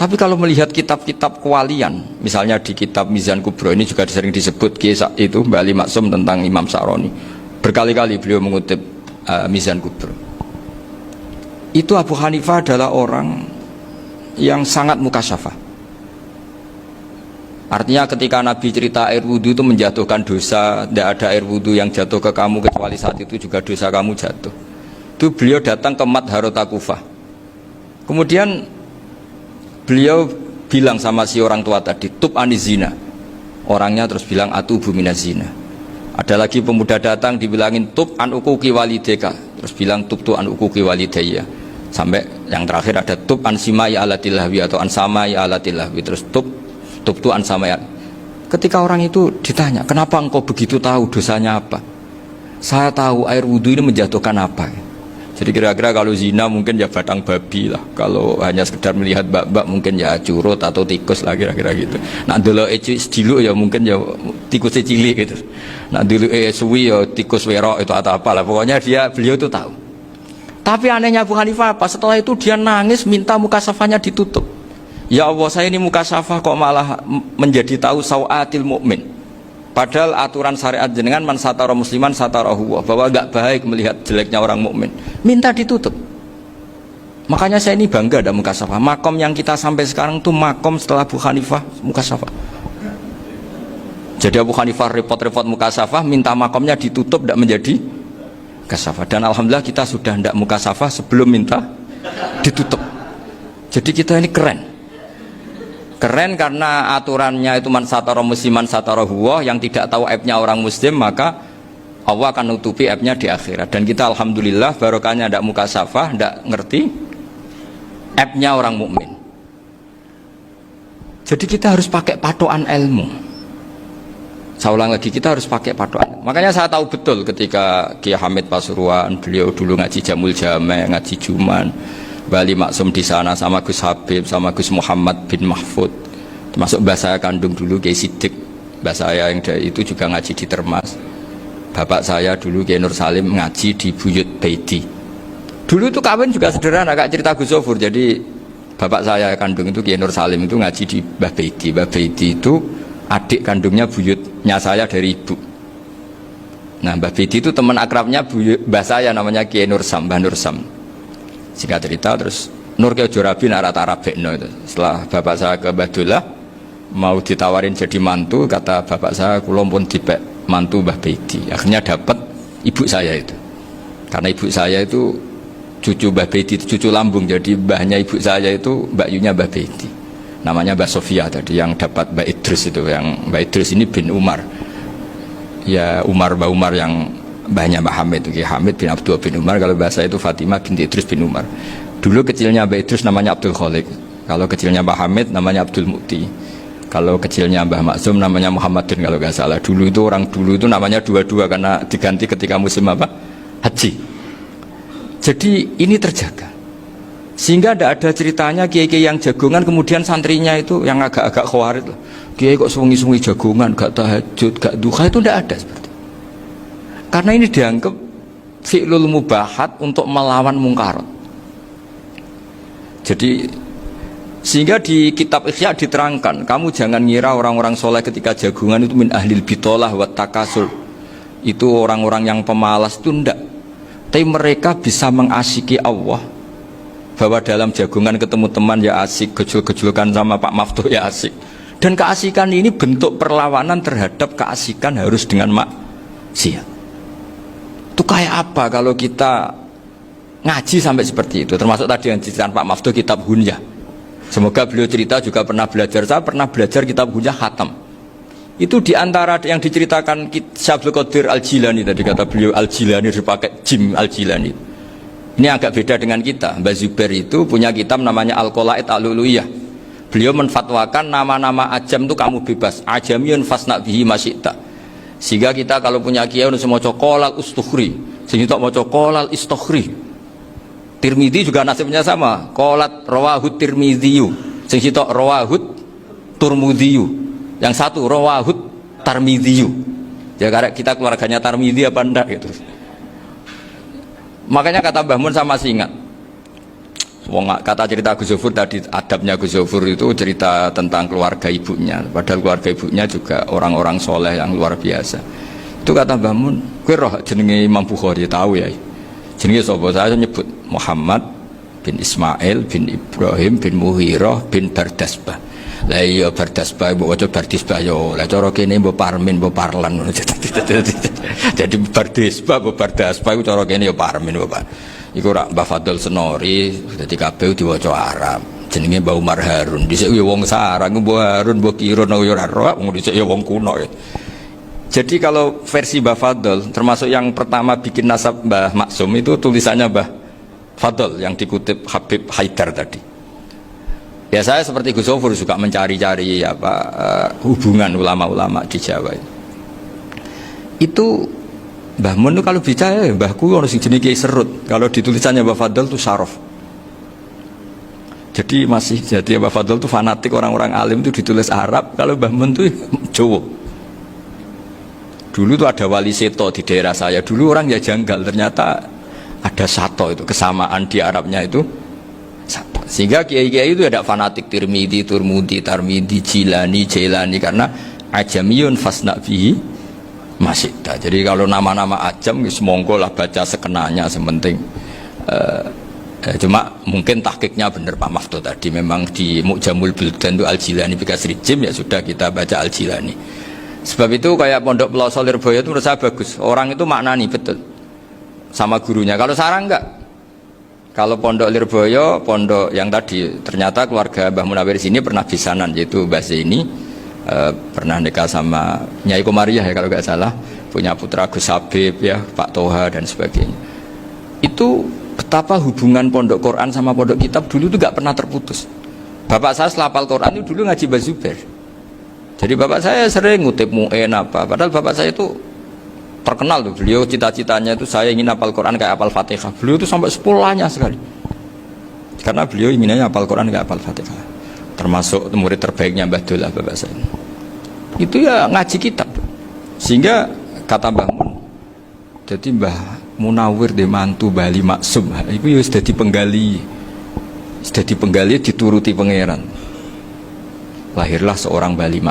Tapi kalau melihat kitab-kitab kewalian, misalnya di kitab Mizan Kubro ini juga sering disebut kisah itu Mbak Ali Maksum tentang Imam Sa'roni. Berkali-kali beliau mengutip Mizan Kubro. Itu Abu Hanifah adalah orang yang sangat mukasyafah. Artinya ketika Nabi cerita air wudhu itu menjatuhkan dosa, tidak ada air wudhu yang jatuh ke kamu kecuali saat itu juga dosa kamu jatuh. Itu beliau datang ke Madharota Kufah. Kemudian beliau bilang sama si orang tua tadi, tub anizina. Orangnya terus bilang atubu minazina. Ada lagi pemuda datang dibilangin tub an ukuki walideka, terus bilang tub tu an ukuki walidaya. Sampai yang terakhir ada tub an simai alatilahwi atau an samai alatilahwi, terus tub tu an samai. Ketika orang itu ditanya, kenapa engkau begitu tahu dosanya apa? Saya tahu air wudhu ini menjatuhkan apa. Jadi kira-kira kalau zina mungkin ya batang babi lah. Kalau hanya sekedar melihat bak-bak mungkin ya curut atau tikus lah kira-kira gitu. Nak dulu sediluk ya mungkin ya tikus cilik gitu. Nak dulu suwi ya tikus werok itu atau apalah. Pokoknya beliau itu tahu. Tapi anehnya Abu Hanifah apa? Setelah itu dia nangis minta mukasafahnya ditutup. Ya Allah, saya ini mukasafah kok malah menjadi tahu sawatil mukmin. Padahal aturan syariat jenengan man satara musliman satara huwa, bahwa enggak baik melihat jeleknya orang mukmin. Minta ditutup. Makanya saya ini bangga ada mukasafah. Makom yang kita sampai sekarang tuh makom setelah Abu Hanifah mukasafah. Jadi Abu Hanifah repot-repot mukasafah, minta makomnya ditutup tidak menjadi mukasafah. Dan alhamdulillah kita sudah tidak mukasafah sebelum minta ditutup. Jadi kita ini keren. Keren karena aturannya itu man satara musliman satara huwa, yang tidak tahu aibnya orang muslim maka Allah akan nutupi aibnya di akhirat. Dan kita alhamdulillah barokahnya tidak mukasafah, tidak ngerti aibnya orang mukmin. Jadi kita harus pakai patokan ilmu. Saya ulang lagi, kita harus pakai patokan. Makanya saya tahu betul ketika Kiai Hamid Pasuruan, beliau dulu ngaji Jamul Jame, ngaji Juman, Bali Maksum di sana sama Gus Habib, sama Gus Muhammad bin Mahfud, termasuk mbah saya kandung dulu Kiai Sidik, mbah saya yang dari itu juga ngaji di Termas. Bapak saya dulu Kiai Nur Salim ngaji di Buyut Baiti. Dulu itu kawin juga sederhana, agak cerita Gus Sofur. Jadi bapak saya kandung itu Kiai Nur Salim itu ngaji di Mbah Baiti. Mbah Baiti itu adik kandungnya buyutnya saya dari ibu. Nah Mbah Baiti itu teman akrabnya mbah saya namanya Kiai Nur Sam, Mbah Nur Sam. Singkat cerita terus Nur Kiai Jorabi rata bekno itu. Setelah bapak saya ke Badullah mau ditawarin jadi mantu, kata bapak saya kula pun dipek mantu Mbah Baiti. Akhirnya dapat ibu saya itu. Karena ibu saya itu cucu Mbah Baiti, cucu lambung, jadi mbahnya ibu saya itu Mbak Yunya Mbah Baiti. Namanya Mbak Sofia tadi yang dapat Mbak Idris itu, yang Mbak Idris ini bin Umar. Ya Mbak Umar yang mbahnya Mbak Hamid, Hamid bin Abdul bin Umar. Kalau bahasa itu Fatimah binti Idris bin Umar. Dulu kecilnya Mbak Idris namanya Abdul Khalik. Kalau kecilnya Mbak Hamid namanya Abdul Mukti. Kalau kecilnya Mbah Maksum namanya Muhammadin kalau nggak salah. Dulu itu orang dulu itu namanya dua-dua karena diganti ketika musim apa? Haji. Jadi ini terjaga. Sehingga tidak ada ceritanya kiai-kiai yang jagongan kemudian santrinya itu yang agak-agak khawarit. Kiai kok sungi-sungi jagongan, gak tahajud, gak duha, itu tidak ada seperti. Karena ini dianggap fi'lul mubahat untuk melawan mungkarat. Jadi sehingga di kitab Ihya diterangkan, kamu jangan ngira orang-orang soleh ketika jagungan itu min ahlil bitolah wa takasur. Itu orang-orang yang pemalas, itu enggak. Tapi mereka bisa mengasyiki Allah. Bahwa dalam jagungan ketemu teman ya asik, gejol-gejolkan sama Pak Maftuh ya asik. Dan keasikan ini bentuk perlawanan terhadap keasikan harus dengan maksiat. Itu kayak apa kalau kita ngaji sampai seperti itu, termasuk tadi yang diceritakan Pak Maftuh kitab Hunyah. Semoga beliau cerita juga pernah belajar, saya pernah belajar kitab Hunyah khatam. Itu diantara yang diceritakan Syabdul Qadir Al-Jilani tadi, kata beliau Al-Jilani dipakai Jim Al-Jilani. Ini agak beda dengan kita. Mbah Zubair itu punya kitab namanya Al-Qolaid Al-Uluyah. Beliau menfatwakan nama-nama ajam itu kamu bebas, ajamiyun fasna bihi masyita. Sehingga kita kalau punya kiai harus mau cokolal ustukhri, sehingga mau cokolal istukhri. Tirmidzi juga nasibnya sama, kolat rawahut Tirmidziyu, sehingga rawahut Turmudziyu, yang satu rawahut Tarmidziyu. Ya karena kita keluarganya Tarmidzi apa enggak gitu. Makanya kata Mbah Mun sama masih ingat, Kata cerita Gus Zofur tadi, adabnya Gus Zofur itu cerita tentang keluarga ibunya. Padahal keluarga ibunya juga orang-orang soleh yang luar biasa. Itu kata Mbah Mun, kowe roh jenenge Imam Bukhari tahu ya. Jenenge sapa? Saya nyebut Muhammad bin Ismail bin Ibrahim bin Muhirah bin Bardasbah. Lah iya Bardasbah mbok waca Bardisbah yo. Lah cara kene mbok Parmin mbok Parlan. Jadi Bardisbah mbok Bardasbah iku cara kene yo Parmin mbok. Iku rak Mbah Fadl Senori, dadi kabeh diwaca Arab. Jenenge Mbah Umar Harun. Dhisik yo wong sarang, Mbah Harun, Mbah Kirun yo ora roh, wong dhisik yo wong kuno. Jadi kalau versi Mbah Fadl, termasuk yang pertama bikin nasab Mbah Maksum itu tulisannya Mbah Fadl yang dikutip Habib Haidar tadi. Ya saya seperti Gus Zofur juga mencari-cari hubungan ulama-ulama di Jawa. Itu Mbah Mun itu kalau bicara mbahku orang sing jenenge Kiai Serut. Kalau ditulisannya Mbah Fadl itu Syaraf. Jadi Mbah Fadl itu fanatik orang-orang alim itu ditulis Arab. Kalau Mbah Mun itu Jawa. Dulu itu ada wali seto di daerah saya. Dulu orang ya janggal, ternyata ada sato itu kesamaan di Arabnya itu sato. Sehingga kiai-kiai itu ada fanatik Tirmidzi, Turmudi, Tarmidi, Jilani, Jailani karena ajamiyun fasna bihi masih. Jadi kalau nama-nama ajam semongko lah baca sekenanya sementing. Cuma mungkin tahqiqnya benar Pak Maftuh tadi, memang di Mu'jamul Buldan itu Al-Jilani Bikasri Jim, ya sudah kita baca Al-Jilani. Sebab itu kayak Pondok Pelosok Lirboyo itu menurut saya bagus. Orang itu maknani betul sama gurunya. Kalau sarang enggak. Kalau Pondok Lirboyo, pondok yang tadi ternyata keluarga Mbah Munawir sini pernah bisanan, yaitu Mbah Zaini pernah nikah sama Nyai Komariah ya kalau nggak salah, punya putra Gus Habib ya, Pak Toha dan sebagainya. Itu betapa hubungan pondok Quran sama pondok kitab dulu itu nggak pernah terputus. Bapak saya setelah hafal Quran itu dulu ngaji Mbah Zubair. Jadi bapak saya sering ngutip mu'en apa, padahal bapak saya itu terkenal tuh, beliau cita-citanya itu saya ingin hafal Quran kayak hafal Fatihah. Beliau itu sampai sepulahnya sekali, karena beliau inginnya hafal Quran kayak hafal Fatihah. Termasuk murid terbaiknya Mbah Dullah bapak saya. Itu ya ngaji kitab. Sehingga kata Mbah Mun, jadi Mbah Munawir di mantu Bali Maksum, itu ya sudah dipenggali dituruti pangeran. Lahirlah seorang Bali Maksum.